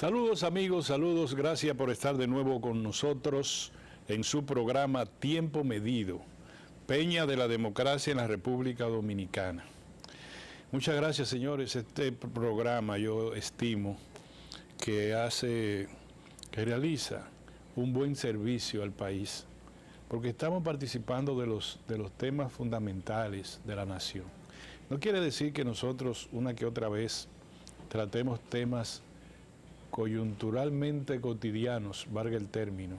Saludos amigos, saludos, gracias por estar de nuevo con nosotros en su programa Tiempo Medido, Peña de la Democracia en la República Dominicana. Muchas gracias, señores. Este programa yo estimo que realiza un buen servicio al país, porque estamos participando de los temas fundamentales de la nación. No quiere decir que nosotros una que otra vez tratemos temas coyunturalmente cotidianos, valga el término,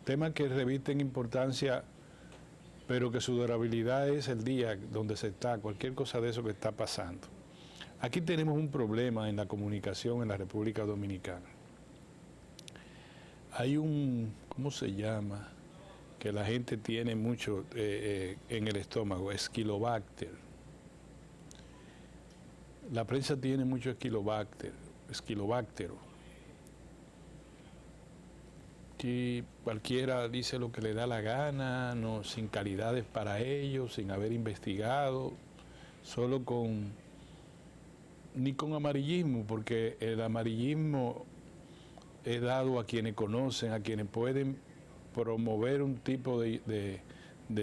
temas que revisten importancia, pero que su durabilidad es el día donde se está, cualquier cosa de eso que está pasando. Aquí tenemos un problema en la comunicación en la República Dominicana. Hay un, ¿cómo se llama?, que la gente tiene mucho en el estómago, Esquilobacter. La prensa tiene mucho esquilobáctero, y cualquiera dice lo que le da la gana, no, sin calidades para ellos, sin haber investigado, solo ni con amarillismo, porque el amarillismo es dado a quienes conocen, a quienes pueden promover un tipo de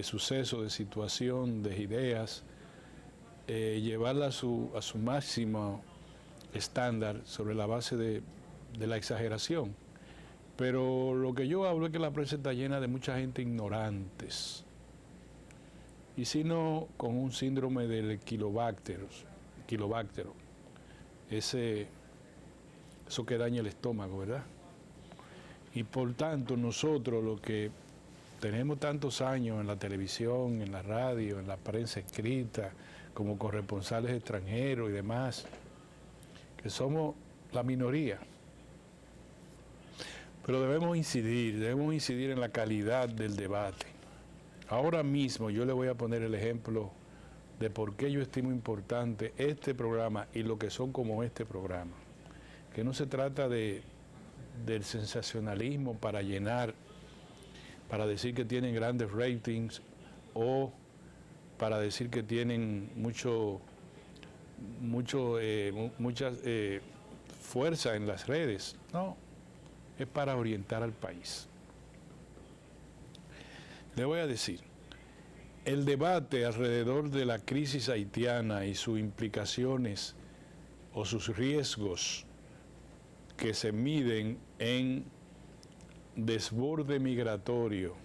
suceso, de situación, de ideas, llevarla a su máximo estándar sobre la base de la exageración. Pero lo que yo hablo es que la prensa está llena de mucha gente ignorantes, y si no, con un síndrome del esquilobáctero, eso que daña el estómago, ¿verdad? Y por tanto nosotros, los que tenemos tantos años en la televisión, en la radio, en la prensa escrita, como corresponsales extranjeros y demás, que somos la minoría, pero debemos incidir en la calidad del debate. Ahora mismo yo le voy a poner el ejemplo de por qué yo estimo importante este programa y lo que son como este programa, que no se trata del sensacionalismo para llenar, para decir que tienen grandes ratings o para decir que tienen mucha fuerza en las redes. No, es para orientar al país. Le voy a decir, el debate alrededor de la crisis haitiana y sus implicaciones o sus riesgos que se miden en desborde migratorio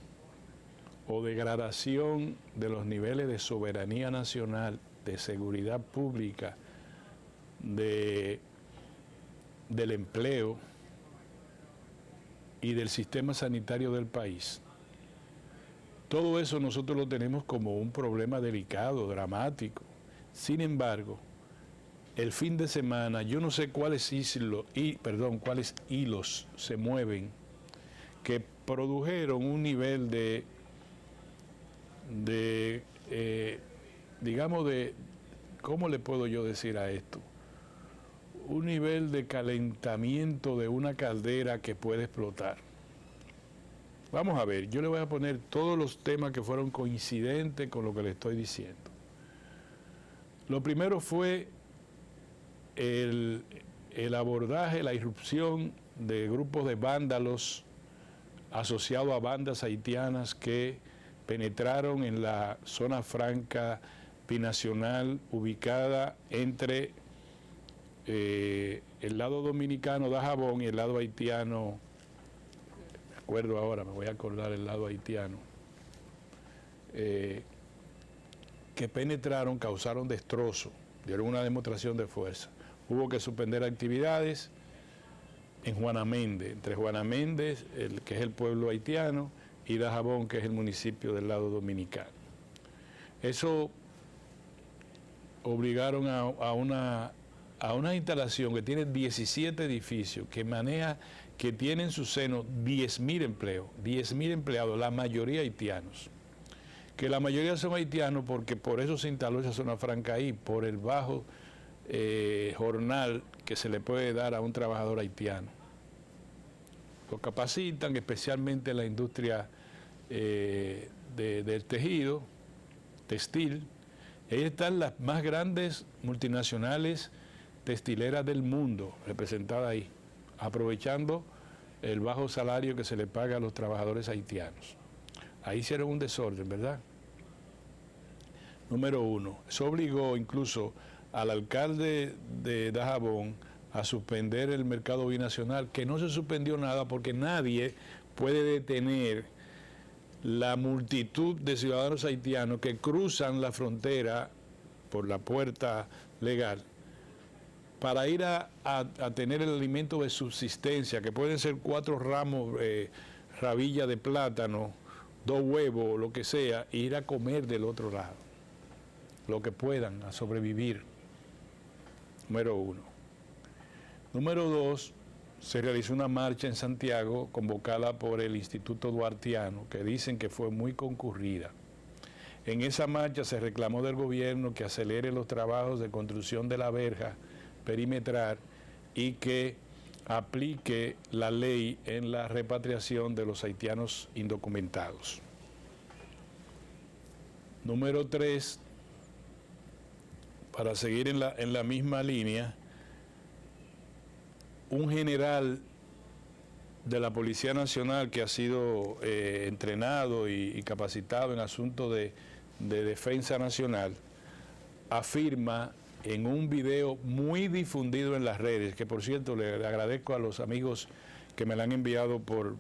o degradación de los niveles de soberanía nacional, de seguridad pública, del empleo y del sistema sanitario del país. Todo eso nosotros lo tenemos como un problema delicado, dramático. Sin embargo, el fin de semana, yo no sé cuáles hilos se mueven que produjeron un nivel digamos, ¿cómo le puedo yo decir a esto? Un nivel de calentamiento de una caldera que puede explotar. Vamos a ver, yo le voy a poner todos los temas que fueron coincidentes con lo que le estoy diciendo. Lo primero fue el abordaje, la irrupción de grupos de vándalos asociados a bandas haitianas que penetraron en la zona franca binacional ubicada entre el lado dominicano de Dajabón y el lado haitiano, me voy a acordar el lado haitiano, que penetraron, causaron destrozo, dieron una demostración de fuerza. Hubo que suspender actividades en Juana Méndez, entre Juana Méndez, que es el pueblo haitiano, y Dajabón, que es el municipio del lado dominicano. Eso obligaron a una instalación que tiene 17 edificios, que tiene en su seno 10.000 empleos, 10.000 empleados, la mayoría haitianos. Que la mayoría son haitianos porque por eso se instaló esa zona franca ahí, por el bajo jornal que se le puede dar a un trabajador haitiano. Lo capacitan, especialmente en la industria del tejido, textil. Ahí están las más grandes multinacionales textileras del mundo representadas ahí. aprovechando el bajo salario que se le paga a los trabajadores haitianos. Ahí hicieron un desorden, ¿verdad? Número uno, eso obligó incluso al alcalde de Dajabón a suspender el mercado binacional, que no se suspendió nada porque nadie puede detener la multitud de ciudadanos haitianos que cruzan la frontera por la puerta legal para ir a tener el alimento de subsistencia, que pueden ser 4 ramos, rabillas de plátano, 2 huevos, lo que sea, e ir a comer del otro lado, lo que puedan, a sobrevivir. Número uno. Número dos, se realizó una marcha en Santiago convocada por el Instituto Duartiano, que dicen que fue muy concurrida. En esa marcha se reclamó del gobierno que acelere los trabajos de construcción de la verja perimetral y que aplique la ley en la repatriación de los haitianos indocumentados. Número 3, para seguir en la misma línea, un general de la Policía Nacional que ha sido entrenado y capacitado en asuntos de defensa nacional, afirma en un video muy difundido en las redes, que por cierto le agradezco a los amigos que me lo han enviado por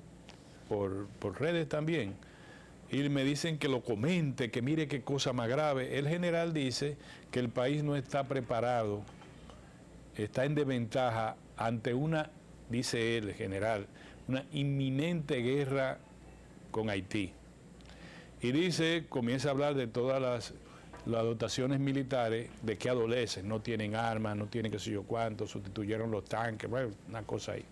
redes también, y me dicen que lo comente, que mire qué cosa más grave. El general dice que el país no está preparado, está en desventaja ante una, dice él, general, una inminente guerra con Haití. Y dice, comienza a hablar de todas las dotaciones militares, de que adolecen, no tienen armas, no tienen qué sé yo cuánto, sustituyeron los tanques, bueno, una cosa ahí.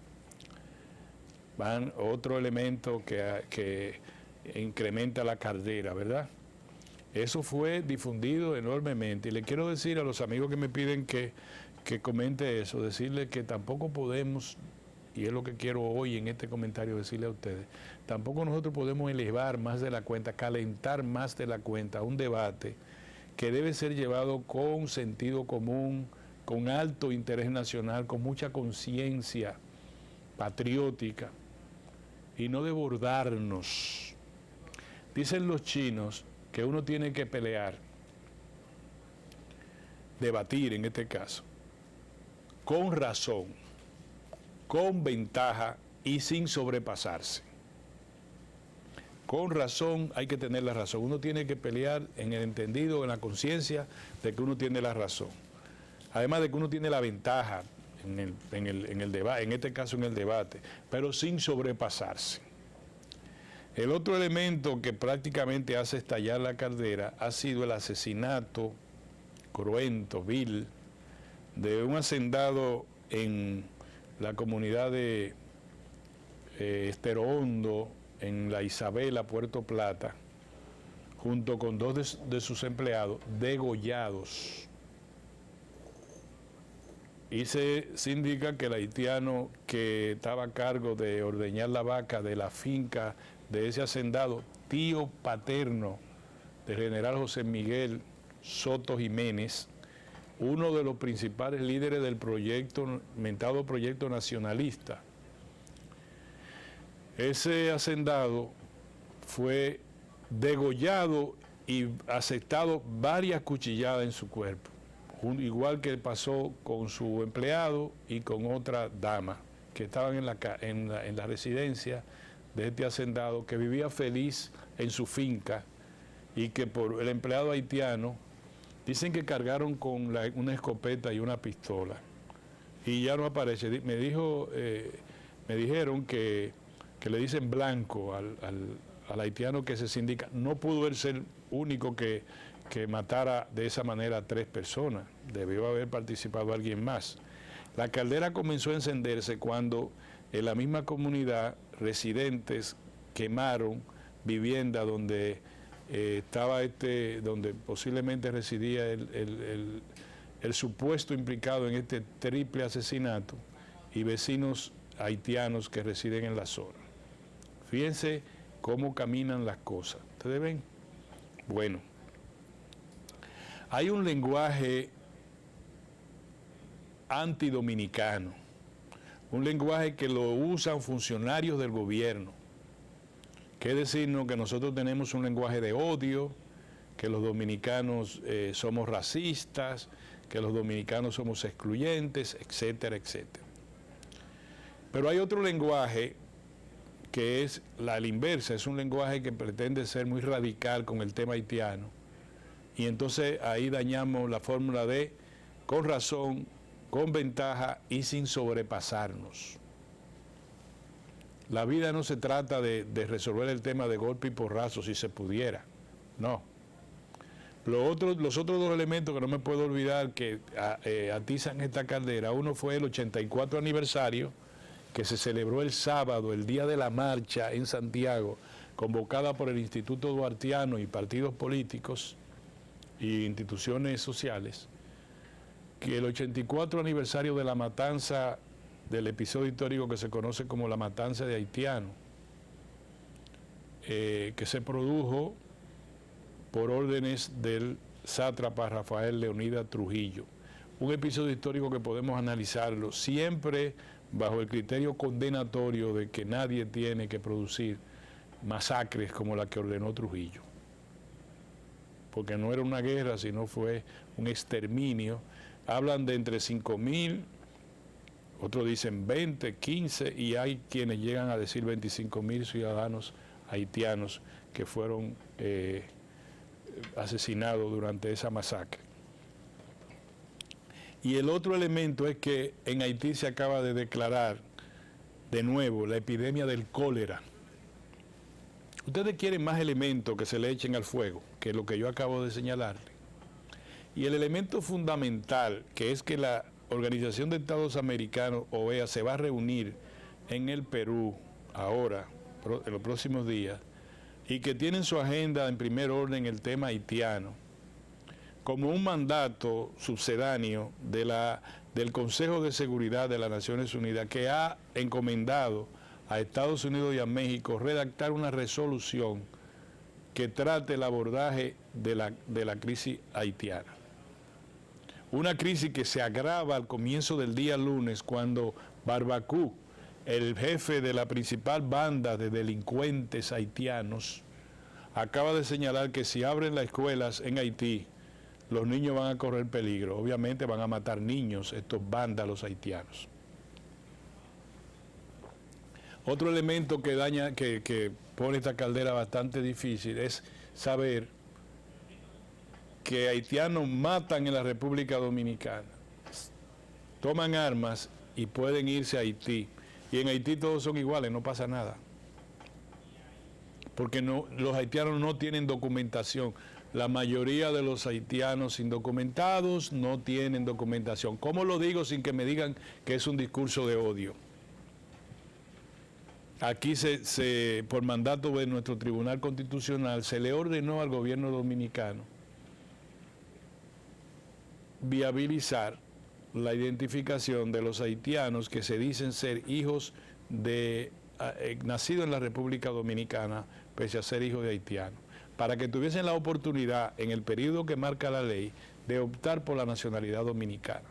Van otro elemento que incrementa la caldera, ¿verdad? Eso fue difundido enormemente. Y le quiero decir a los amigos que me piden que comente eso, decirle que tampoco podemos, y es lo que quiero hoy en este comentario decirle a ustedes, tampoco nosotros podemos elevar más de la cuenta, calentar más de la cuenta un debate que debe ser llevado con sentido común, con alto interés nacional, con mucha conciencia patriótica y no desbordarnos. Dicen los chinos que uno tiene que pelear, debatir en este caso, con razón, con ventaja y sin sobrepasarse. Con razón hay que tener la razón. Uno tiene que pelear en el entendido, en la conciencia de que uno tiene la razón. Además de que uno tiene la ventaja en el debate, en este caso en el debate, pero sin sobrepasarse. El otro elemento que prácticamente hace estallar la caldera ha sido el asesinato cruento, vil, de un hacendado en la comunidad de Estero Hondo, en la Isabela, Puerto Plata, junto con 2 de sus empleados, degollados. Y se indica que el haitiano que estaba a cargo de ordeñar la vaca de la finca de ese hacendado, tío paterno del general José Miguel Soto Jiménez, uno de los principales líderes del mentado proyecto nacionalista. Ese hacendado fue degollado y aceptado varias cuchilladas en su cuerpo, igual que pasó con su empleado y con otra dama que estaban en la residencia de este hacendado, que vivía feliz en su finca, y que por el empleado haitiano dicen que cargaron con una escopeta y una pistola y ya no aparece. Me dijeron que le dicen blanco al haitiano que se sindica. No pudo él ser único que matara de esa manera a 3 personas, debió haber participado alguien más. La caldera comenzó a encenderse cuando en la misma comunidad residentes quemaron vivienda donde donde posiblemente residía el supuesto implicado en este triple asesinato, y vecinos haitianos que residen en la zona. Fíjense cómo caminan las cosas. ¿Ustedes ven? Bueno, hay un lenguaje antidominicano, un lenguaje que lo usan funcionarios del gobierno. ¿Qué decirnos? Que nosotros tenemos un lenguaje de odio, que los dominicanos somos racistas, que los dominicanos somos excluyentes, etcétera, etcétera. Pero hay otro lenguaje que es la inversa, es un lenguaje que pretende ser muy radical con el tema haitiano. Y entonces ahí dañamos la fórmula de con razón, con ventaja y sin sobrepasarnos. La vida no se trata de resolver el tema de golpe y porrazo si se pudiera, no. Los otros dos elementos que no me puedo olvidar que atizan esta caldera, uno fue el 84 aniversario, que se celebró el sábado, el día de la marcha en Santiago, convocada por el Instituto Duartiano y partidos políticos y instituciones sociales, que el 84 aniversario de la matanza, del episodio histórico que se conoce como la matanza de haitianos, que se produjo por órdenes del sátrapa Rafael Leonidas Trujillo. Un episodio histórico que podemos analizarlo siempre bajo el criterio condenatorio de que nadie tiene que producir masacres como la que ordenó Trujillo. Porque no era una guerra, sino fue un exterminio. Hablan de entre 5.000, otros dicen 20, 15, y hay quienes llegan a decir 25.000 ciudadanos haitianos que fueron asesinados durante esa masacre. Y el otro elemento es que en Haití se acaba de declarar de nuevo la epidemia del cólera. Ustedes quieren más elementos que se le echen al fuego, que lo que yo acabo de señalarle. Y el elemento fundamental, que es que la Organización de Estados Americanos, OEA, se va a reunir en el Perú ahora, en los próximos días, y que tienen su agenda en primer orden el tema haitiano, como un mandato subsedáneo del Consejo de Seguridad de las Naciones Unidas, que ha encomendado a Estados Unidos y a México redactar una resolución que trate el abordaje de la crisis haitiana. Una crisis que se agrava al comienzo del día lunes, cuando Barbacú, el jefe de la principal banda de delincuentes haitianos, acaba de señalar que si abren las escuelas en Haití, los niños van a correr peligro. Obviamente van a matar niños estos vándalos haitianos. Otro elemento que daña, que pone esta caldera bastante difícil, es saber que haitianos matan en la República Dominicana, toman armas y pueden irse a Haití. Y en Haití todos son iguales, no pasa nada. Porque los haitianos no tienen documentación. La mayoría de los haitianos indocumentados no tienen documentación. ¿Cómo lo digo sin que me digan que es un discurso de odio? Aquí por mandato de nuestro Tribunal Constitucional se le ordenó al gobierno dominicano viabilizar la identificación de los haitianos que se dicen ser hijos nacidos en la República Dominicana, pese a ser hijos de haitianos, para que tuviesen la oportunidad, en el periodo que marca la ley, de optar por la nacionalidad dominicana.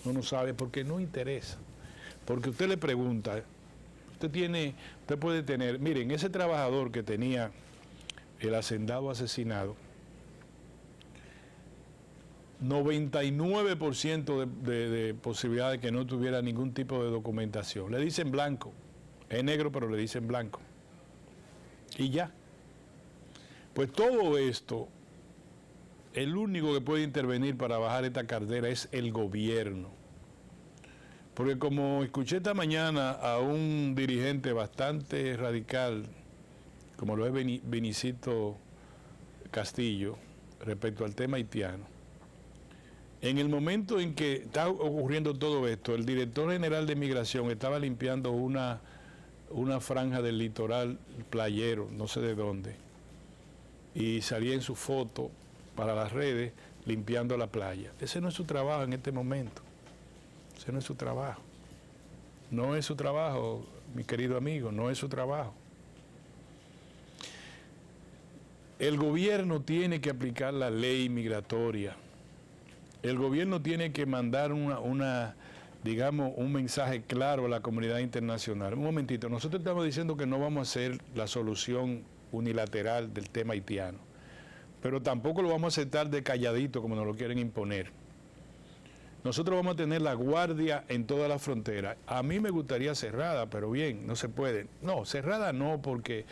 Uno sabe porque no interesa. Porque usted le pregunta, usted puede tener, miren, ese trabajador que tenía el hacendado asesinado, 99% de posibilidad de que no tuviera ningún tipo de documentación. Le dicen blanco, es negro pero le dicen blanco. Y ya. Pues todo esto, el único que puede intervenir para bajar esta caldera es el gobierno. Porque como escuché esta mañana a un dirigente bastante radical, como lo es Vinicito Castillo, respecto al tema haitiano, en el momento en que está ocurriendo todo esto, el director general de Migración estaba limpiando una franja del litoral playero, no sé de dónde, y salía en su foto para las redes limpiando la playa. Ese no es su trabajo en este momento. Ese no es su trabajo. No es su trabajo, mi querido amigo, no es su trabajo. El gobierno tiene que aplicar la ley migratoria. El gobierno tiene que mandar digamos, un mensaje claro a la comunidad internacional. Un momentito, nosotros estamos diciendo que no vamos a hacer la solución unilateral del tema haitiano, pero tampoco lo vamos a aceptar de calladito como nos lo quieren imponer. Nosotros vamos a tener la guardia en toda la frontera. A mí me gustaría cerrada, pero bien, no se puede. No, cerrada no, porque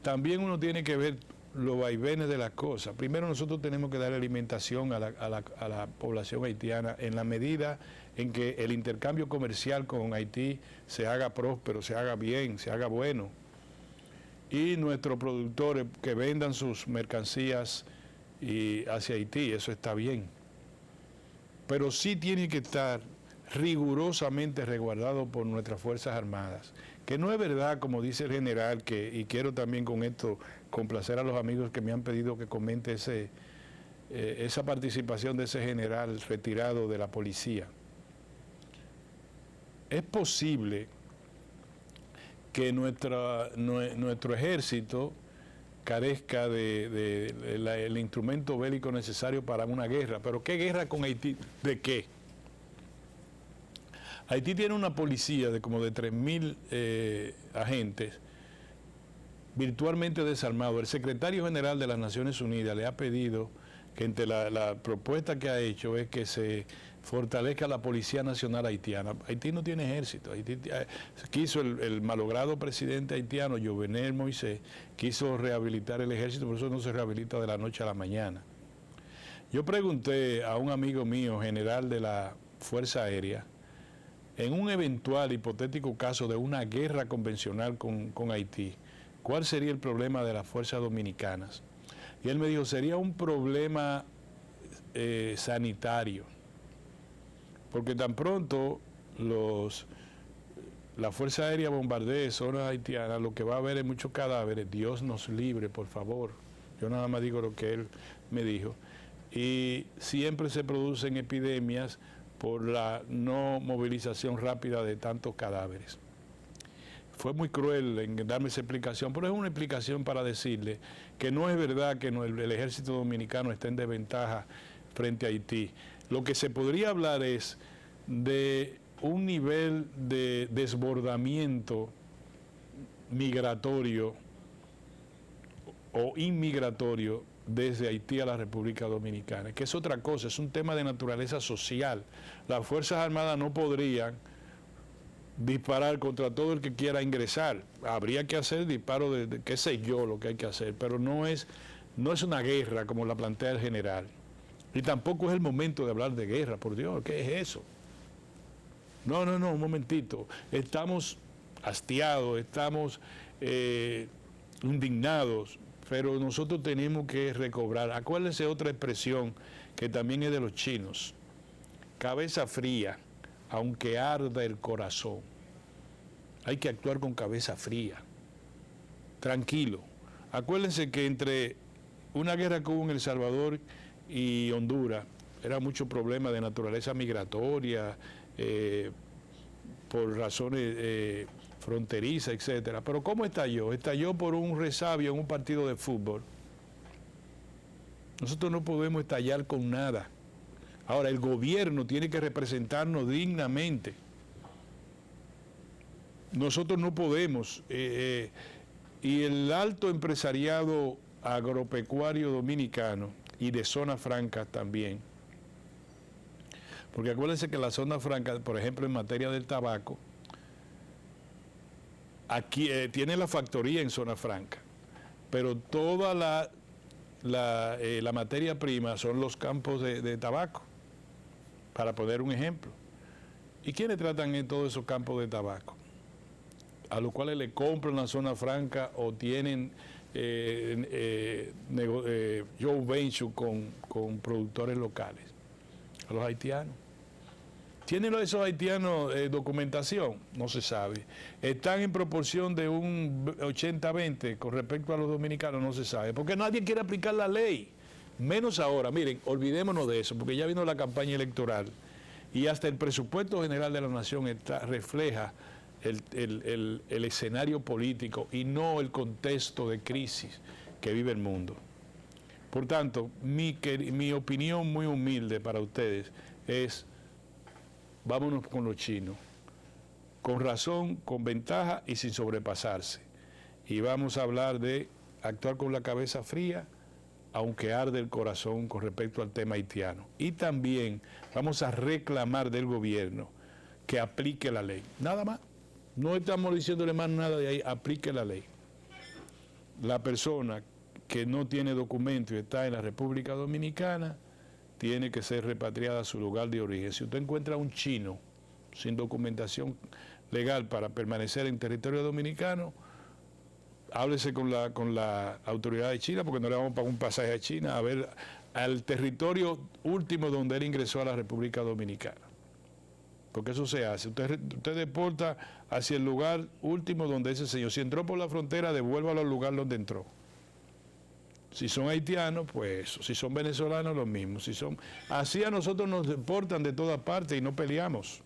también uno tiene que ver los vaivenes de las cosas. Primero nosotros tenemos que dar alimentación a la población haitiana en la medida en que el intercambio comercial con Haití se haga próspero, se haga bien, se haga bueno. Y nuestros productores que vendan sus mercancías hacia Haití, eso está bien. Pero sí tiene que estar rigurosamente resguardado por nuestras Fuerzas Armadas. Que no es verdad, como dice el general, y quiero también con esto complacer a los amigos que me han pedido que comente esa participación de ese general retirado de la policía. Es posible que nuestro ejército carezca del instrumento bélico necesario para una guerra. ¿Pero qué guerra con Haití? ¿De qué? Haití tiene una policía de como de 3.000 agentes virtualmente desarmados. El secretario general de las Naciones Unidas le ha pedido que entre la propuesta que ha hecho es que se fortalezca la Policía Nacional Haitiana. Haití no tiene ejército. Haití quiso el malogrado presidente haitiano, Jovenel Moïse, quiso rehabilitar el ejército, por eso no se rehabilita de la noche a la mañana. Yo pregunté a un amigo mío, general de la Fuerza Aérea, en un eventual hipotético caso de una guerra convencional con Haití, ¿cuál sería el problema de las fuerzas dominicanas? Y él me dijo, sería un problema sanitario, porque tan pronto la Fuerza Aérea bombardee zonas haitianas, lo que va a haber es muchos cadáveres. Dios nos libre, por favor. Yo nada más digo lo que él me dijo. Y siempre se producen epidemias por la no movilización rápida de tantos cadáveres. Fue muy cruel en darme esa explicación, pero es una explicación para decirle que no es verdad que el ejército dominicano esté en desventaja frente a Haití. Lo que se podría hablar es de un nivel de desbordamiento migratorio o inmigratorio desde Haití a la República Dominicana, que es otra cosa, es un tema de naturaleza social. Las Fuerzas Armadas no podrían disparar contra todo el que quiera ingresar. Habría que hacer disparos de qué sé yo lo que hay que hacer, pero no es una guerra como la plantea el general. Y tampoco es el momento de hablar de guerra, por Dios, ¿qué es eso? No, un momentito. Estamos hastiados, estamos indignados, pero nosotros tenemos que recobrar. Acuérdense otra expresión que también es de los chinos. Cabeza fría, aunque arda el corazón. Hay que actuar con cabeza fría, tranquilo. Acuérdense que entre una guerra que hubo en El Salvador y Honduras, era mucho problema de naturaleza migratoria, por razones fronterizas, etcétera. Pero ¿cómo estalló? Estalló por un resabio en un partido de fútbol. Nosotros no podemos estallar con nada. Ahora, el gobierno tiene que representarnos dignamente. Nosotros no podemos. Y el alto empresariado agropecuario dominicano y de zona franca también. Porque acuérdense que la zona franca, por ejemplo, en materia del tabaco, aquí tiene la factoría en zona franca, pero toda la materia prima son los campos de tabaco, para poner un ejemplo. ¿Y quiénes tratan en todos esos campos de tabaco? A los cuales le compran la zona franca o tienen joint venture con productores locales, a los haitianos. ¿Tienen esos haitianos documentación? No se sabe. ¿Están en proporción de un 80-20 con respecto a los dominicanos? No se sabe. Porque nadie quiere aplicar la ley. Menos ahora. Miren, olvidémonos de eso, porque ya vino la campaña electoral y hasta el presupuesto general de la nación refleja el escenario político y no el contexto de crisis que vive el mundo. Por tanto, mi opinión muy humilde para ustedes es: vámonos con los chinos, con razón, con ventaja y sin sobrepasarse. Y vamos a hablar de actuar con la cabeza fría, aunque arde el corazón con respecto al tema haitiano. Y también vamos a reclamar del gobierno que aplique la ley. Nada más. No estamos diciéndole más nada de ahí, aplique la ley. La persona que no tiene documento y está en la República Dominicana tiene que ser repatriada a su lugar de origen. Si usted encuentra a un chino sin documentación legal para permanecer en territorio dominicano, háblese con la autoridad de China, porque no le vamos a pagar un pasaje a China, a ver al territorio último donde él ingresó a la República Dominicana. Porque eso se hace. Usted deporta hacia el lugar último donde ese señor, si entró por la frontera, devuélvalo al lugar donde entró. Si son haitianos, pues eso. Si son venezolanos, lo mismo. Así a nosotros nos deportan de todas partes y no peleamos.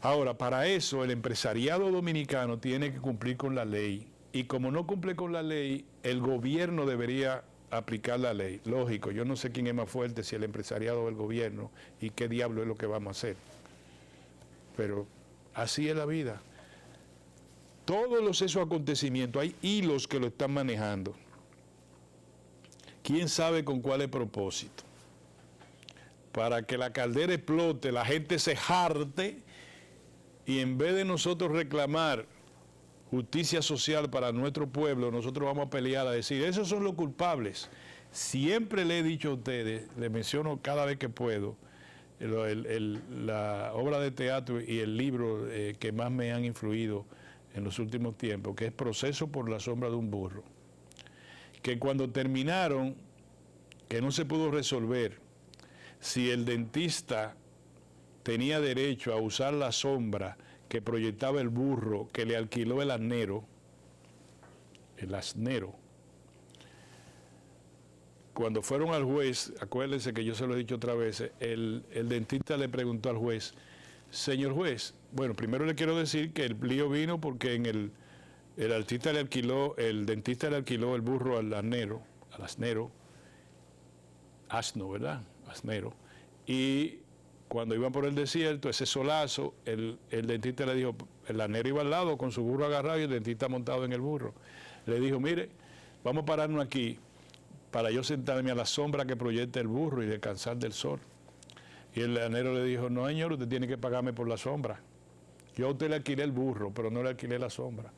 Ahora, para eso el empresariado dominicano tiene que cumplir con la ley. Y como no cumple con la ley, el gobierno debería aplicar la ley. Lógico, yo no sé quién es más fuerte, si el empresariado o el gobierno, y qué diablo es lo que vamos a hacer. Pero así es la vida. Todos esos acontecimientos, hay hilos que lo están manejando. ¿Quién sabe con cuál es el propósito? Para que la caldera explote, la gente se jarte, y en vez de nosotros reclamar justicia social para nuestro pueblo, nosotros vamos a pelear a decir, esos son los culpables. Siempre le he dicho a ustedes, les menciono cada vez que puedo, la obra de teatro y el libro que más me han influido en los últimos tiempos, que es Proceso por la sombra de un burro, que cuando terminaron, que no se pudo resolver si el dentista tenía derecho a usar la sombra que proyectaba el burro que le alquiló el asnero, cuando fueron al juez, acuérdense que yo se lo he dicho otra vez, el dentista le preguntó al juez, señor juez, bueno, primero le quiero decir que el lío vino porque el dentista le alquiló el burro al asno, ¿verdad? Asnero. Y cuando iban por el desierto, ese solazo, el dentista le dijo, el asnero iba al lado con su burro agarrado y el dentista montado en el burro. Le dijo, mire, vamos a pararnos aquí para yo sentarme a la sombra que proyecta el burro y descansar del sol. Y el asnero le dijo, no señor, usted tiene que pagarme por la sombra. Yo a usted le alquilé el burro, pero no le alquilé la sombra.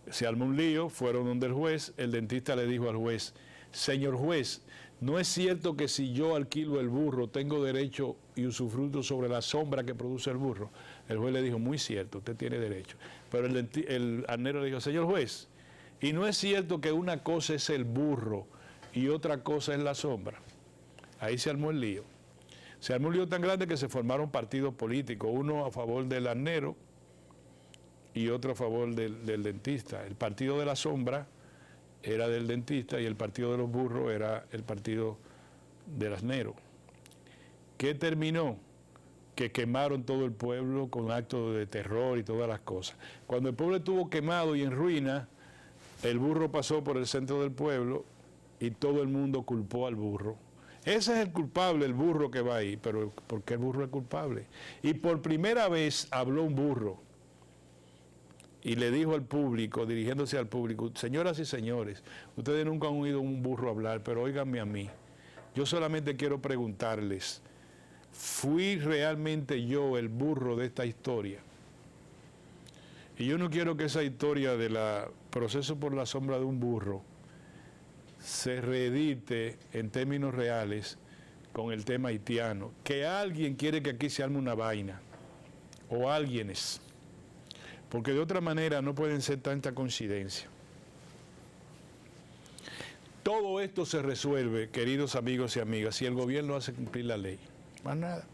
Se armó un lío, fueron donde el juez, el dentista le dijo al juez, señor juez, no es cierto que si yo alquilo el burro tengo derecho y usufructo sobre la sombra que produce el burro. El juez le dijo, muy cierto, usted tiene derecho. Pero el asnero le dijo, señor juez, y no es cierto que una cosa es el burro y otra cosa es la sombra. Ahí se armó el lío. Se armó un lío tan grande que se formaron partidos políticos, uno a favor del asnero y otro a favor del dentista. El partido de la sombra era del dentista y el partido de los burros era el partido del asnero. ¿Qué terminó? Que quemaron todo el pueblo con actos de terror y todas las cosas. Cuando el pueblo estuvo quemado y en ruina, el burro pasó por el centro del pueblo y todo el mundo culpó al burro. Ese es el culpable, el burro que va ahí, pero ¿por qué el burro es culpable? Y por primera vez habló un burro y le dijo al público, dirigiéndose al público, señoras y señores, ustedes nunca han oído un burro hablar, pero óiganme a mí. Yo solamente quiero preguntarles, ¿fui realmente yo el burro de esta historia? Y yo no quiero que esa historia del proceso por la sombra de un burro se reedite en términos reales con el tema haitiano. Que alguien quiere que aquí se arme una vaina, o alguienes, porque de otra manera no pueden ser tanta coincidencia. Todo esto se resuelve, queridos amigos y amigas, si el gobierno hace cumplir la ley. Más nada.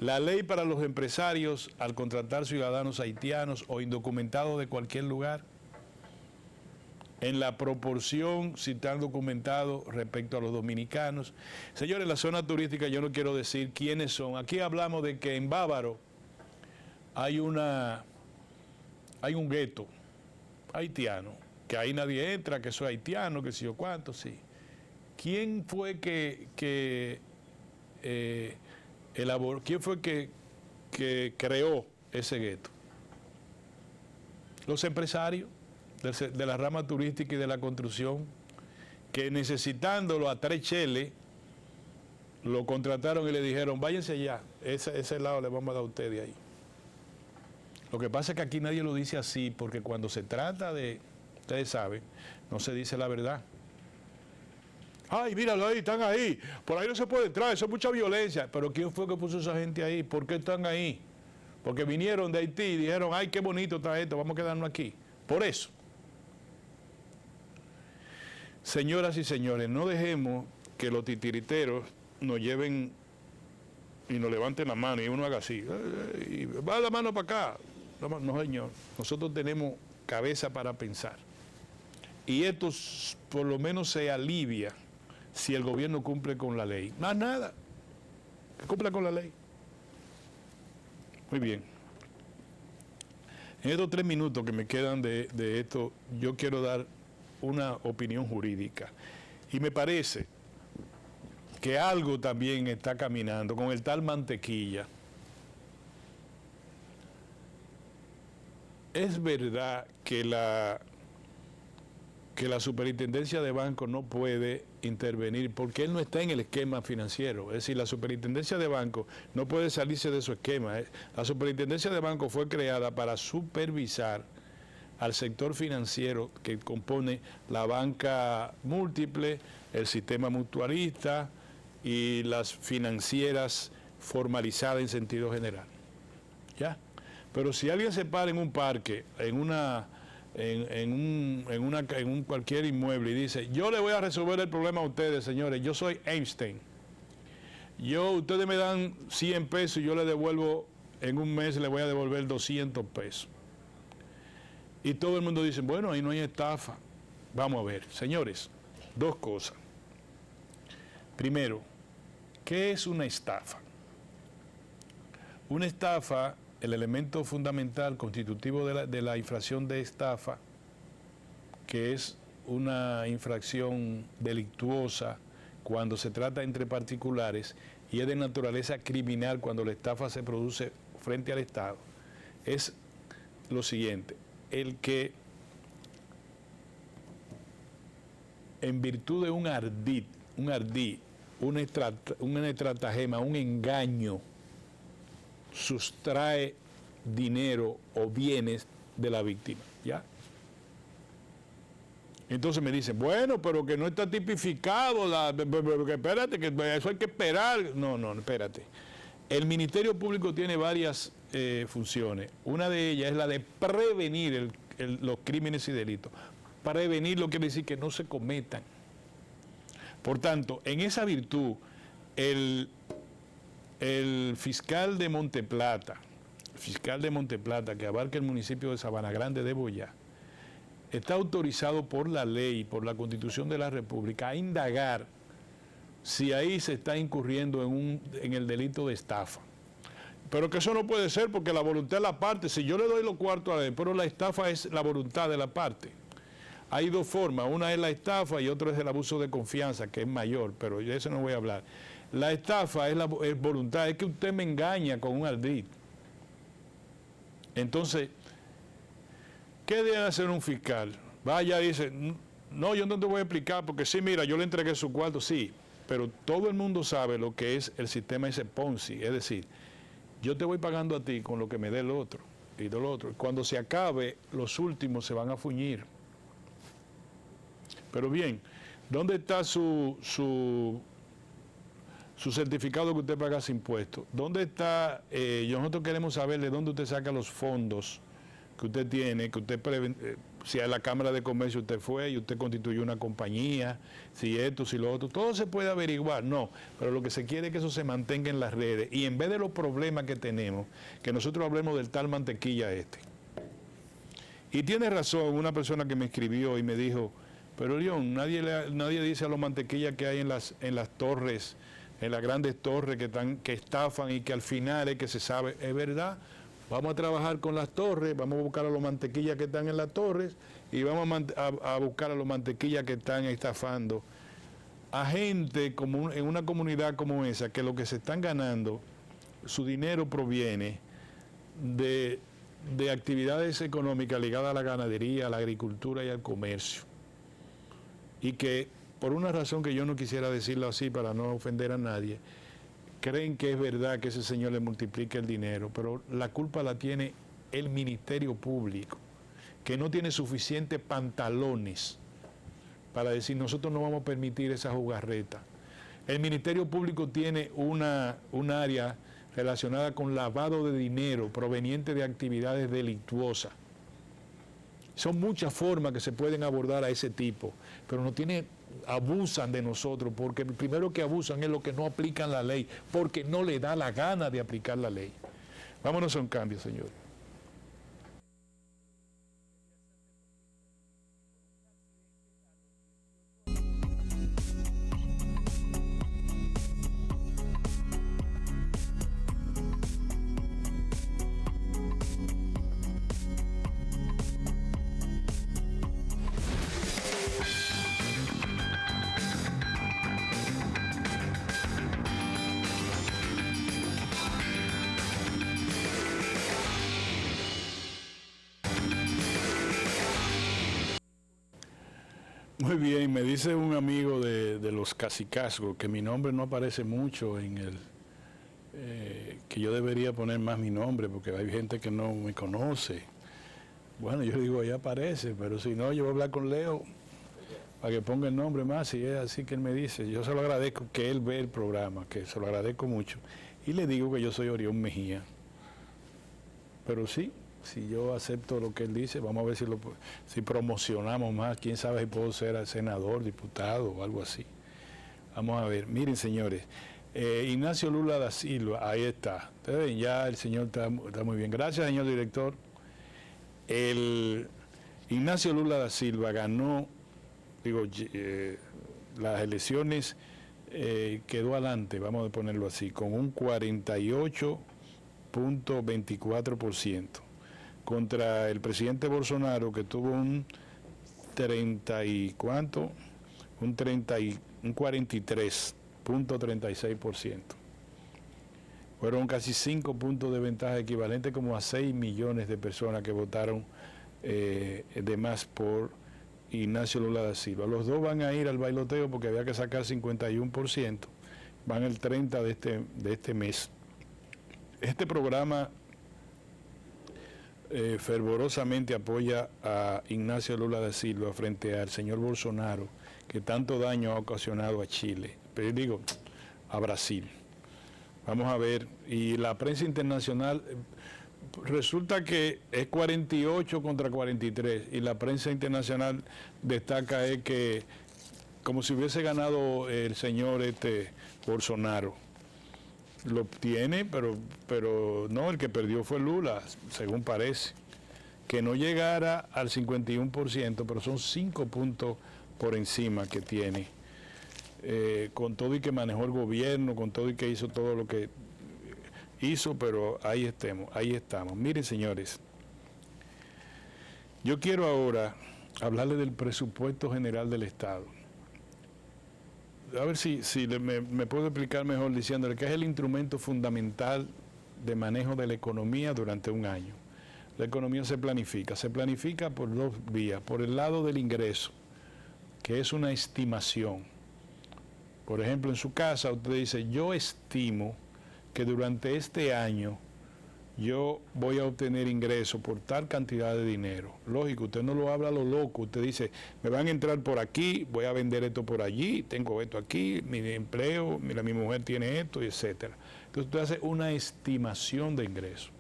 La ley para los empresarios al contratar ciudadanos haitianos o indocumentados de cualquier lugar, en la proporción, si están documentados respecto a los dominicanos. Señores, la zona turística, yo no quiero decir quiénes son. Aquí hablamos de que en Bávaro hay un gueto haitiano, que ahí nadie entra, que eso es haitiano, que si yo cuánto, sí. ¿Quién fue que quién fue que creó ese gueto? Los empresarios de la rama turística y de la construcción, que necesitándolo a 3 cheles, lo contrataron y le dijeron, váyanse allá, ese lado le vamos a dar a ustedes ahí. Lo que pasa es que aquí nadie lo dice así, porque cuando se trata de, ustedes saben, no se dice la verdad. Ay, míralo ahí, están ahí, por ahí no se puede entrar, eso es mucha violencia. Pero ¿quién fue que puso esa gente ahí? ¿Por qué están ahí? Porque vinieron de Haití y dijeron, ay, qué bonito está esto, vamos a quedarnos aquí. Por eso. Señoras y señores, no dejemos que los titiriteros nos lleven y nos levanten la mano y uno haga así, y va la mano para acá. No, señor, nosotros tenemos cabeza para pensar. Y esto por lo menos se alivia si el gobierno cumple con la ley. Más nada, que cumpla con la ley. Muy bien. En estos 3 minutos que me quedan de esto, yo quiero dar una opinión jurídica. Y me parece que algo también está caminando con el tal Mantequilla. Es verdad que la superintendencia de bancos no puede intervenir porque él no está en el esquema financiero. Es decir, la superintendencia de bancos no puede salirse de su esquema. La superintendencia de bancos fue creada para supervisar al sector financiero que compone la banca múltiple, el sistema mutualista y las financieras formalizadas en sentido general. ¿Ya? Pero si alguien se para en un parque, en un cualquier inmueble y dice, yo le voy a resolver el problema a ustedes, señores, yo soy Einstein. Ustedes me dan 100 pesos y yo le devuelvo, en un mes le voy a devolver 200 pesos. Y todo el mundo dice, bueno, ahí no hay estafa. Vamos a ver, señores, 2 cosas. Primero, ¿qué es una estafa? Una estafa, el elemento fundamental constitutivo de la infracción de estafa, que es una infracción delictuosa cuando se trata entre particulares y es de naturaleza criminal cuando la estafa se produce frente al Estado, es lo siguiente: el que en virtud de un ardid, una estratagema, un engaño, sustrae dinero o bienes de la víctima, ¿ya? Entonces me dicen, bueno, pero que no está tipificado, que espérate, que eso hay que esperar. No, espérate. El Ministerio Público tiene varias funciones. Una de ellas es la de prevenir los crímenes y delitos. Prevenir lo quiere decir que no se cometan. Por tanto, en esa virtud, el fiscal de Monteplata, que abarca el municipio de Sabana Grande de Boyá, está autorizado por la ley, por la Constitución de la República, a indagar si ahí se está incurriendo en el delito de estafa. Pero que eso no puede ser porque la voluntad de la parte, si yo le doy los cuartos a él, pero la estafa es la voluntad de la parte. Hay 2 formas, una es la estafa y otra es el abuso de confianza, que es mayor, pero de eso no voy a hablar. La estafa es voluntad, es que usted me engaña con un ardid. Entonces, ¿qué debe hacer un fiscal? Vaya y dice, no, yo no te voy a explicar, porque sí, mira, yo le entregué su cuarto, sí, pero todo el mundo sabe lo que es el sistema ese Ponzi, es decir, yo te voy pagando a ti con lo que me dé el otro, y del otro. Cuando se acabe, los últimos se van a fuñir. Pero bien, ¿dónde está su certificado que usted paga sin impuestos? ¿Dónde está? Nosotros queremos saber de dónde usted saca los fondos que usted tiene, que usted si a la Cámara de Comercio usted fue y usted constituyó una compañía, si esto, si lo otro, todo se puede averiguar, no, pero lo que se quiere es que eso se mantenga en las redes y en vez de los problemas que tenemos, que nosotros hablemos del tal Mantequilla este. Y tiene razón una persona que me escribió y me dijo, pero León, nadie dice a los mantequillas que hay en las torres, en las grandes torres que estafan y que al final es que se sabe, es verdad. Vamos a trabajar con las torres, vamos a buscar a los mantequillas que están en las torres y vamos a buscar a los mantequillas que están estafando a gente como en una comunidad como esa, que lo que se están ganando, su dinero proviene de actividades económicas ligadas a la ganadería, a la agricultura y al comercio. Y que, por una razón que yo no quisiera decirlo así para no ofender a nadie, creen que es verdad que ese señor le multiplica el dinero, pero la culpa la tiene el Ministerio Público, que no tiene suficientes pantalones para decir nosotros no vamos a permitir esa jugarreta. El Ministerio Público tiene un área relacionada con lavado de dinero proveniente de actividades delictuosas. Son muchas formas que se pueden abordar a ese tipo, pero abusan de nosotros, porque el primero que abusan es los que no aplican la ley, porque no le da la gana de aplicar la ley. Vámonos a un cambio, señores. Muy bien, me dice un amigo de los cacicazgos que mi nombre no aparece mucho en que yo debería poner más mi nombre porque hay gente que no me conoce. Bueno, yo digo, ahí aparece, pero si no, yo voy a hablar con Leo para que ponga el nombre más, si es así que él me dice. Yo se lo agradezco que él ve el programa, que se lo agradezco mucho. Y le digo que yo soy Orión Mejía. Pero sí, si yo acepto lo que él dice, vamos a ver si promocionamos más, quién sabe si puedo ser senador, diputado o algo así. Vamos a ver, miren señores, Ignacio Lula da Silva, ahí está. Ustedes ven, ya el señor está muy bien. Gracias, señor director. Ignacio Lula da Silva ganó, las elecciones, quedó adelante, vamos a ponerlo así, con un 48.24%, contra el presidente Bolsonaro, que tuvo un 43.36%. Fueron casi 5 puntos de ventaja, equivalente como a 6 millones de personas que votaron de más por Ignacio Lula da Silva. Los dos van a ir al bailoteo porque había que sacar 51%, van el 30 de este mes. Este programa fervorosamente apoya a Ignacio Lula da Silva frente al señor Bolsonaro, que tanto daño ha ocasionado a Chile, pero digo, a Brasil. Vamos a ver, y la prensa internacional, resulta que es 48 contra 43, y la prensa internacional destaca que como si hubiese ganado el señor Bolsonaro. Lo tiene, pero no, el que perdió fue Lula, según parece. Que no llegara al 51%, pero son 5 puntos por encima que tiene. Con todo y que manejó el gobierno, con todo y que hizo todo lo que hizo, pero ahí estamos. Miren, señores, yo quiero ahora hablarle del presupuesto general del Estado. A ver si me puedo explicar mejor diciéndole que es el instrumento fundamental de manejo de la economía durante un año. La economía se planifica por dos vías. Por el lado del ingreso, que es una estimación. Por ejemplo, en su casa usted dice, yo estimo que durante este año yo voy a obtener ingresos por tal cantidad de dinero. Lógico, usted no lo habla a lo loco, usted dice, me van a entrar por aquí, voy a vender esto por allí, tengo esto aquí, mi empleo, mira, mi mujer tiene esto, y etcétera. Entonces usted hace una estimación de ingresos.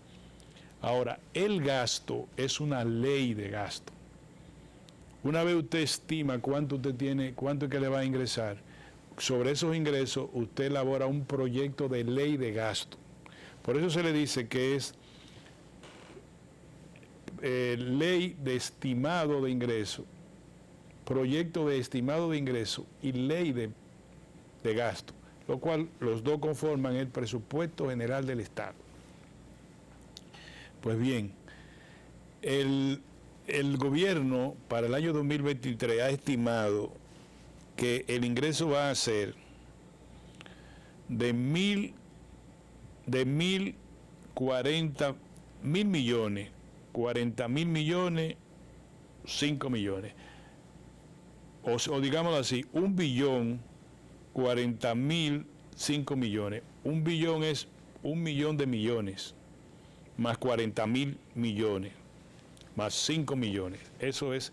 Ahora, el gasto es una ley de gasto. Una vez usted estima cuánto usted tiene, cuánto es que le va a ingresar, sobre esos ingresos usted elabora un proyecto de ley de gasto. Por eso se le dice que es ley de estimado de ingreso, proyecto de estimado de ingreso y ley de gasto, lo cual los dos conforman el presupuesto general del Estado. Pues bien, el gobierno para el año 2023 ha estimado que el ingreso va a ser de 1.040.000 millones, 40.000 millones, 5 millones. O digámoslo así, 1.040.000, 5 millones. 1 billón es 1 millón de millones, más 40.000 millones, más 5 millones. Eso es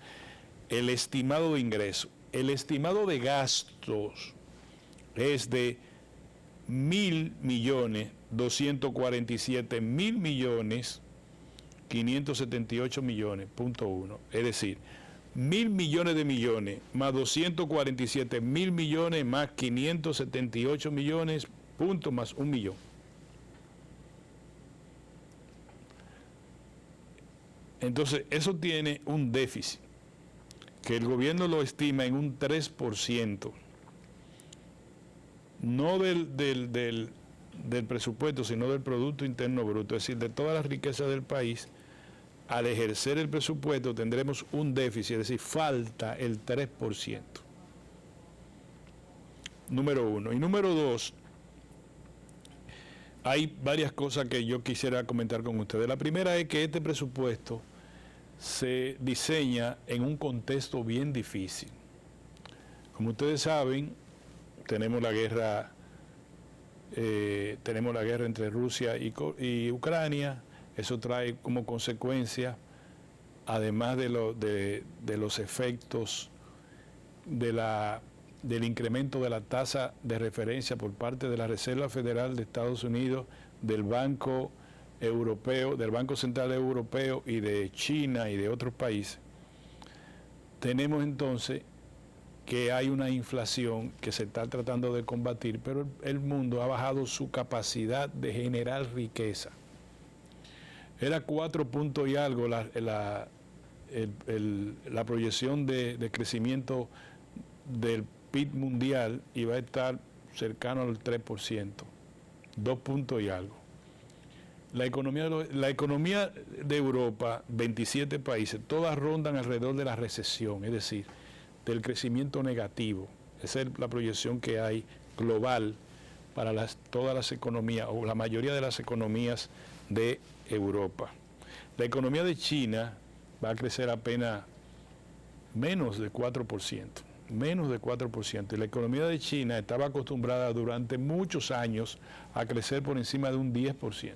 el estimado de ingreso. El estimado de gastos es de 1.000 millones, 247.000 millones, 578 millones, punto 1. Es decir, 1.000 millones de millones, más 247.000 millones, más 578 millones, punto, más 1 millón. Entonces, eso tiene un déficit, que el gobierno lo estima en un 3%, no del presupuesto, sino del Producto Interno Bruto, es decir, de todas las riquezas del país. Al ejercer el presupuesto tendremos un déficit, es decir, falta el 3%. Número uno. Y número dos, hay varias cosas que yo quisiera comentar con ustedes. La primera es que este presupuesto se diseña en un contexto bien difícil. Como ustedes saben, tenemos la guerra entre Rusia y Ucrania. Eso trae como consecuencia, además de los efectos del incremento de la tasa de referencia por parte de la Reserva Federal de Estados Unidos, del Banco Europeo, del Banco Central Europeo y de China y de otros países, tenemos entonces que hay una inflación que se está tratando de combatir, pero el mundo ha bajado su capacidad de generar riqueza. Era 4 puntos y algo la proyección de crecimiento del PIB mundial, y va a estar cercano al 3%, 2 puntos y algo. La economía de Europa, 27 países, todas rondan alrededor de la recesión, es decir, del crecimiento negativo. Esa es la proyección que hay global para todas las economías, o la mayoría de las economías de Europa. La economía de China va a crecer apenas menos de 4%, menos de 4%. Y la economía de China estaba acostumbrada durante muchos años a crecer por encima de un 10%.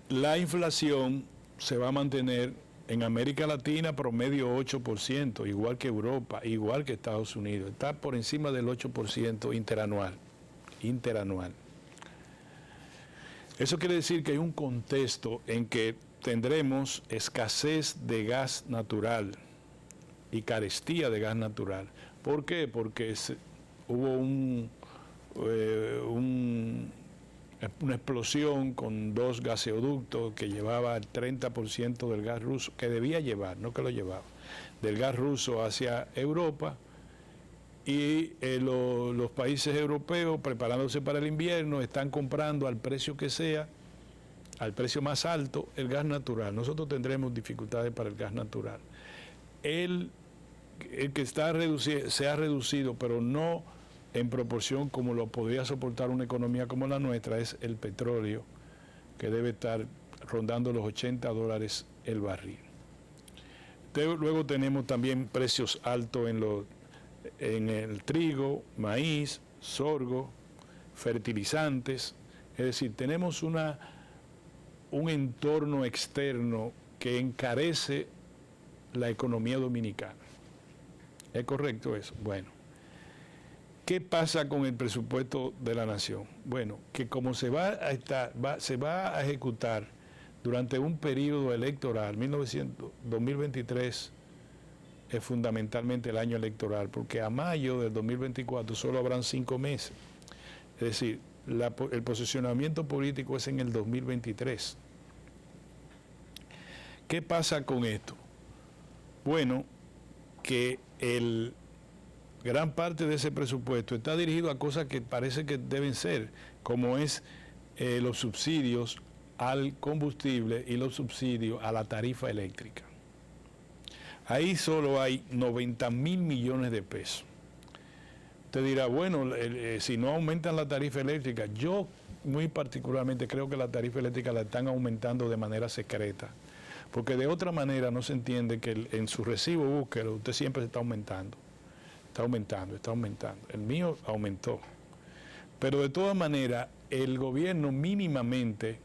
La inflación se va a mantener en América Latina promedio 8%, igual que Europa, igual que Estados Unidos. Está por encima del 8% interanual. Eso quiere decir que hay un contexto en que tendremos escasez de gas natural y carestía de gas natural. ¿Por qué? Porque hubo una explosión con 2 gaseoductos que llevaba el 30% del gas ruso, que debía llevar, no que lo llevaba, del gas ruso hacia Europa. Y los países europeos, preparándose para el invierno, están comprando al precio que sea, al precio más alto, el gas natural. Nosotros tendremos dificultades para el gas natural. El que se ha reducido, pero no en proporción como lo podría soportar una economía como la nuestra, es el petróleo, que debe estar rondando los $80 el barril. Luego tenemos también precios altos en el trigo, maíz, sorgo, fertilizantes. Es decir, tenemos un entorno externo que encarece la economía dominicana. ¿Es correcto eso? Bueno. ¿Qué pasa con el presupuesto de la nación? Bueno, que como se va a ejecutar durante un periodo electoral, 2023 es fundamentalmente el año electoral, porque a mayo del 2024 solo habrán 5 meses. Es decir, el posicionamiento político es en el 2023. ¿Qué pasa con esto? Bueno, que gran parte de ese presupuesto está dirigido a cosas que parece que deben ser, como es los subsidios al combustible y los subsidios a la tarifa eléctrica. Ahí solo hay 90.000 millones de pesos. Usted dirá, bueno, si no aumentan la tarifa eléctrica, yo muy particularmente creo que la tarifa eléctrica la están aumentando de manera secreta, porque de otra manera no se entiende que en su recibo búsquelo, usted siempre se está aumentando, está aumentando, está aumentando. El mío aumentó. Pero de todas maneras, el gobierno mínimamente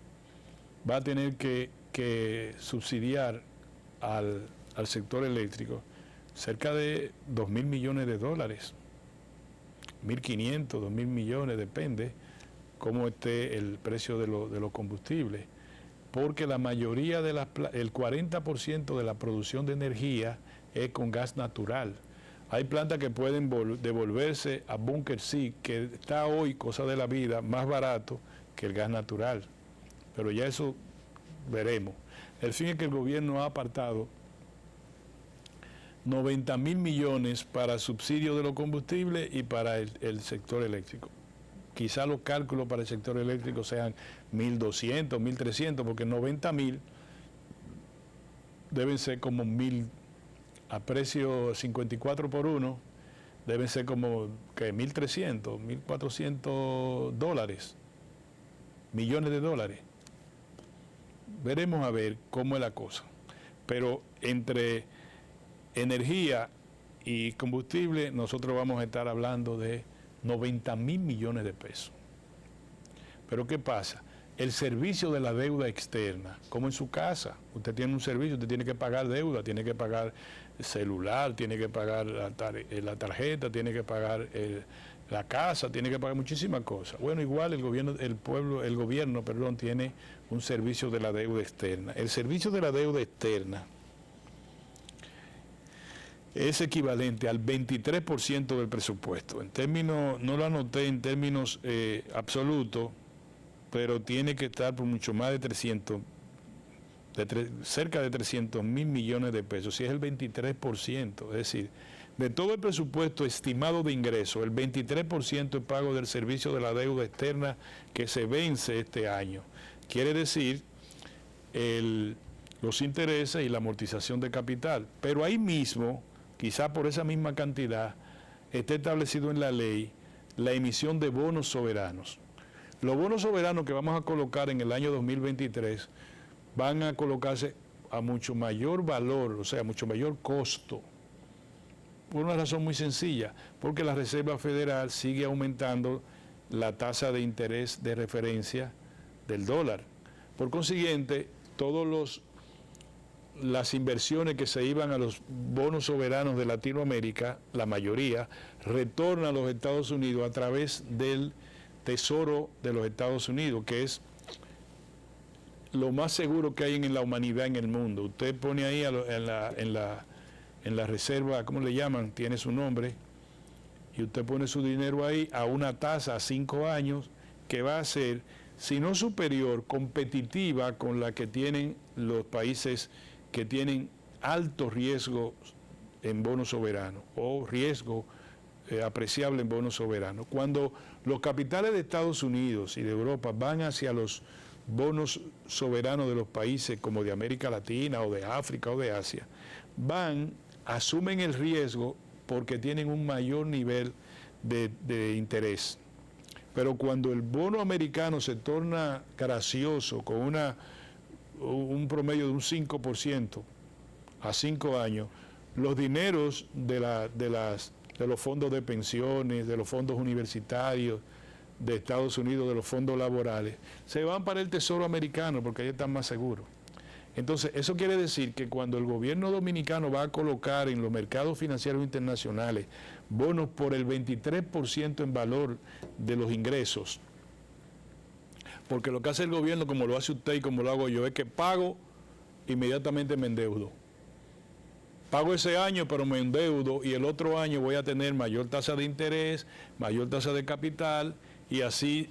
va a tener que subsidiar al sector eléctrico cerca de 2.000 millones de dólares, 1.500, 2.000 millones, depende cómo esté el precio de los combustibles, porque la mayoría el 40% de la producción de energía es con gas natural. Hay plantas que pueden devolverse a Bunker C, que está hoy, cosa de la vida, más barato que el gas natural, pero ya eso veremos. El fin es que el gobierno ha apartado 90.000 millones para subsidio de los combustibles y para el sector eléctrico. Quizá los cálculos para el sector eléctrico sean 1.200, 1.300, porque 90.000 deben ser como 1.000, a precio 54 por 1, deben ser como que 1.300, 1.400 dólares, millones de dólares. Veremos a ver cómo es la cosa. Pero entre energía y combustible, nosotros vamos a estar hablando de 90.000 millones de pesos. Pero ¿qué pasa? El servicio de la deuda externa, como en su casa, usted tiene un servicio, usted tiene que pagar deuda, tiene que pagar celular, tiene que pagar la tarjeta, tiene que pagar la casa, tiene que pagar muchísimas cosas. Bueno, igual el gobierno tiene un servicio de la deuda externa. El servicio de la deuda externa es equivalente al 23% del presupuesto. En términos, no lo anoté en términos absolutos, pero tiene que estar por mucho más de 300, cerca de 300.000 millones de pesos, si es el 23%, es decir, de todo el presupuesto estimado de ingresos, el 23% es pago del servicio de la deuda externa que se vence este año. Quiere decir los intereses y la amortización de capital, pero ahí mismo, quizá por esa misma cantidad, está establecido en la ley la emisión de bonos soberanos. Los bonos soberanos que vamos a colocar en el año 2023 van a colocarse a mucho mayor valor, o sea, mucho mayor costo, por una razón muy sencilla, porque la Reserva Federal sigue aumentando la tasa de interés de referencia del dólar. Por consiguiente, las inversiones que se iban a los bonos soberanos de Latinoamérica, la mayoría, retornan a los Estados Unidos a través del Tesoro de los Estados Unidos, que es lo más seguro que hay en la humanidad en el mundo. Usted pone ahí en la reserva, ¿cómo le llaman? Tiene su nombre, y usted pone su dinero ahí a una tasa a 5 años que va a ser, si no superior, competitiva con la que tienen los países que tienen alto riesgo en bonos soberanos o riesgo apreciable en bonos soberanos. Cuando los capitales de Estados Unidos y de Europa van hacia los bonos soberanos de los países como de América Latina o de África o de Asia, asumen el riesgo porque tienen un mayor nivel de interés. Pero cuando el bono americano se torna gracioso con un promedio de un 5% a 5 años, los dineros de los fondos de pensiones, de los fondos universitarios de Estados Unidos, de los fondos laborales, se van para el Tesoro americano porque ahí están más seguros. Entonces, eso quiere decir que cuando el gobierno dominicano va a colocar en los mercados financieros internacionales bonos por el 23% en valor de los ingresos, porque lo que hace el gobierno, como lo hace usted y como lo hago yo, es que pago, inmediatamente me endeudo. Pago ese año, pero me endeudo, y el otro año voy a tener mayor tasa de interés, mayor tasa de capital, y así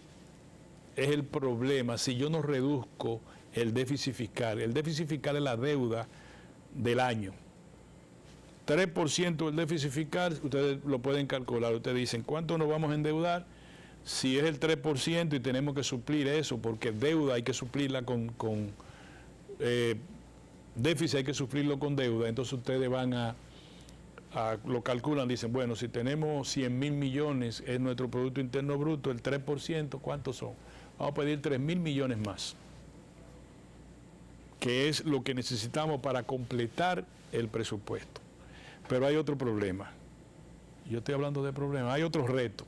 es el problema si yo no reduzco el déficit fiscal. El déficit fiscal es la deuda del año. 3% del déficit fiscal, ustedes lo pueden calcular. Ustedes dicen, ¿cuánto nos vamos a endeudar? Si es el 3% y tenemos que suplir eso, porque deuda hay que suplirla con déficit hay que sufrirlo con deuda, entonces ustedes van lo calculan, dicen, bueno, si tenemos 100.000 millones es nuestro Producto Interno Bruto, el 3%, ¿cuántos son? Vamos a pedir 3.000 millones más, que es lo que necesitamos para completar el presupuesto. Pero hay otro problema. Yo estoy hablando de problemas. Hay otro reto.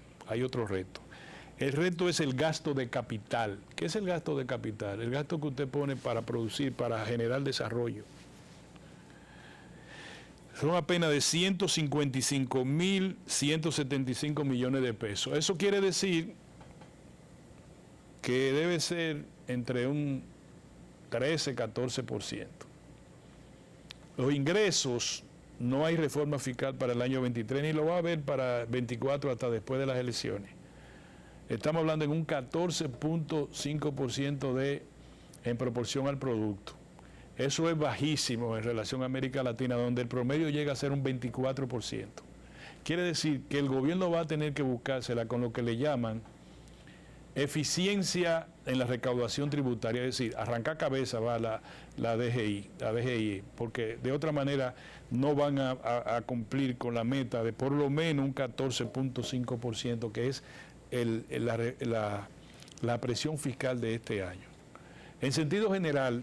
El reto es el gasto de capital. ¿Qué es el gasto de capital? El gasto que usted pone para producir, para generar desarrollo. Son apenas de 155.175 millones de pesos. Eso quiere decir que debe ser entre un 13-14%. Los ingresos, no hay reforma fiscal para el año 23, ni lo va a haber para 24 hasta después de las elecciones. Estamos hablando en un 14.5% en proporción al producto. Eso es bajísimo en relación a América Latina, donde el promedio llega a ser un 24%. Quiere decir que el gobierno va a tener que buscársela con lo que le llaman eficiencia en la recaudación tributaria, es decir, arrancar cabeza va la DGI, porque de otra manera no van a cumplir con la meta de por lo menos un 14.5%, que es la presión fiscal de este año. En sentido general,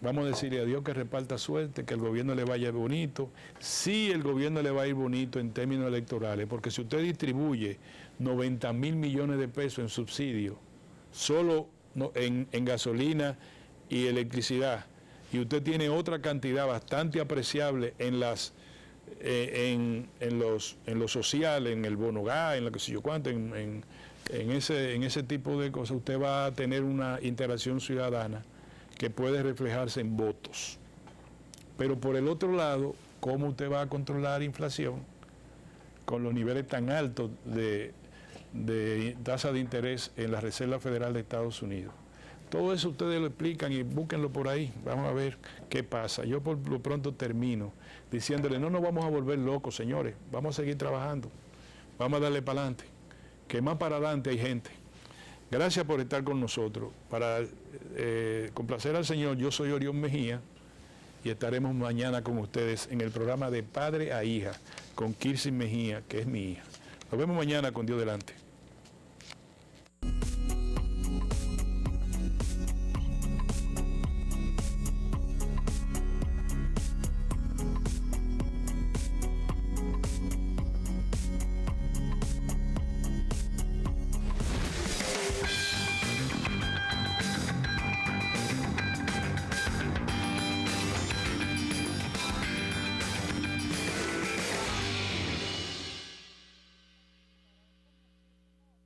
vamos a decirle a Dios que reparta suerte, que el gobierno le vaya bonito. Sí, el gobierno le va a ir bonito en términos electorales, porque si usted distribuye 90.000 millones de pesos en subsidio, solo en gasolina y electricidad, y usted tiene otra cantidad bastante apreciable en lo social, en el bono gas, en lo que sé yo cuánto, en ese tipo de cosas, usted va a tener una interacción ciudadana que puede reflejarse en votos. Pero por el otro lado, ¿cómo usted va a controlar inflación con los niveles tan altos de tasa de interés en la Reserva Federal de Estados Unidos? Todo eso ustedes lo explican y búsquenlo por ahí. Vamos a ver qué pasa. Yo por lo pronto termino diciéndole, no nos vamos a volver locos, señores. Vamos a seguir trabajando. Vamos a darle para adelante. Que más para adelante hay gente. Gracias por estar con nosotros. Para complacer al Señor, yo soy Orión Mejía y estaremos mañana con ustedes en el programa de Padre a Hija con Kirsi Mejía, que es mi hija. Nos vemos mañana con Dios delante.